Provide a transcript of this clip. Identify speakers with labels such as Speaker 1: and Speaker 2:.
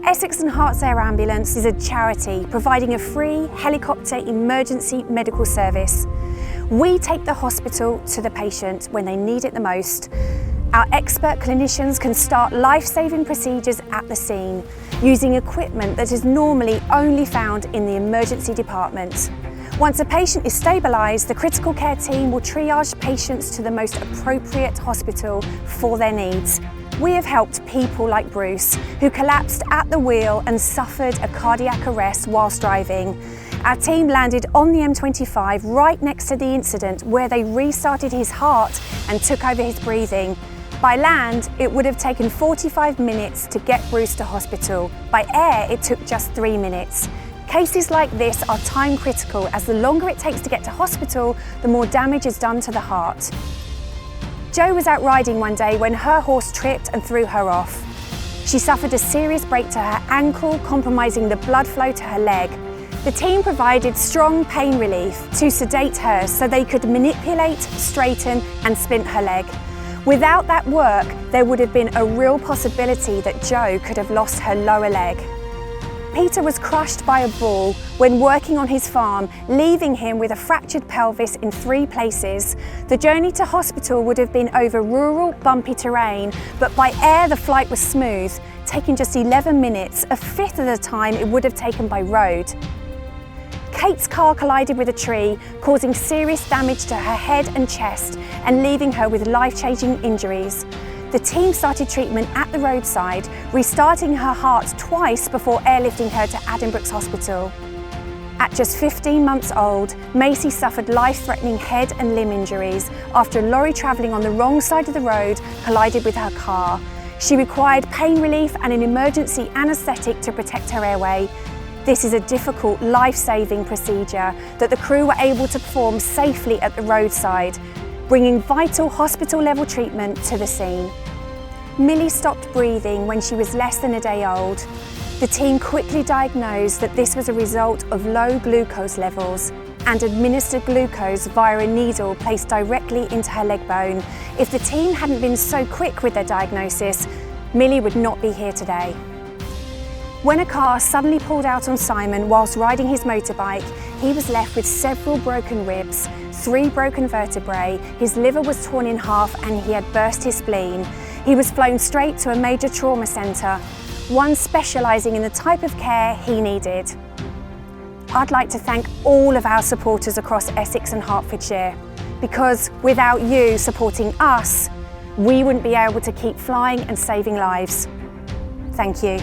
Speaker 1: Essex and Herts Air Ambulance is a charity providing a free helicopter emergency medical service. We take the hospital to the patient when they need it the most. Our expert clinicians can start life-saving procedures at the scene using equipment that is normally only found in the emergency department. Once a patient is stabilised, the critical care team will triage patients to the most appropriate hospital for their needs. We have helped people like Bruce, who collapsed at the wheel and suffered a cardiac arrest whilst driving. Our team landed on the M25 right next to the incident, where they restarted his heart and took over his breathing. By land, it would have taken 45 minutes to get Bruce to hospital. By air, it took just 3 minutes. Cases like this are time critical, as the longer it takes to get to hospital, the more damage is done to the heart. Jo was out riding one day when her horse tripped and threw her off. She suffered a serious break to her ankle, compromising the blood flow to her leg. The team provided strong pain relief to sedate her so they could manipulate, straighten and splint her leg. Without that work, there would have been a real possibility that Jo could have lost her lower leg. Peter was crushed by a bull when working on his farm, leaving him with a fractured pelvis in 3 places. The journey to hospital would have been over rural, bumpy terrain, but by air the flight was smooth, taking just 11 minutes, a fifth of the time it would have taken by road. Kate's car collided with a tree, causing serious damage to her head and chest and leaving her with life-changing injuries. The team started treatment at the roadside, restarting her heart twice before airlifting her to Addenbrooke's Hospital. At just 15 months old, Macy suffered life-threatening head and limb injuries after a lorry travelling on the wrong side of the road collided with her car. She required pain relief and an emergency anaesthetic to protect her airway. This is a difficult, life-saving procedure that the crew were able to perform safely at the roadside, bringing vital hospital-level treatment to the scene. Millie stopped breathing when she was less than a day old. The team quickly diagnosed that this was a result of low glucose levels and administered glucose via a needle placed directly into her leg bone. If the team hadn't been so quick with their diagnosis, Millie would not be here today. When a car suddenly pulled out on Simon whilst riding his motorbike, he was left with several broken ribs, 3 broken vertebrae, his liver was torn in half and he had burst his spleen. He was flown straight to a major trauma centre, one specialising in the type of care he needed. I'd like to thank all of our supporters across Essex and Hertfordshire, because without you supporting us, we wouldn't be able to keep flying and saving lives. Thank you.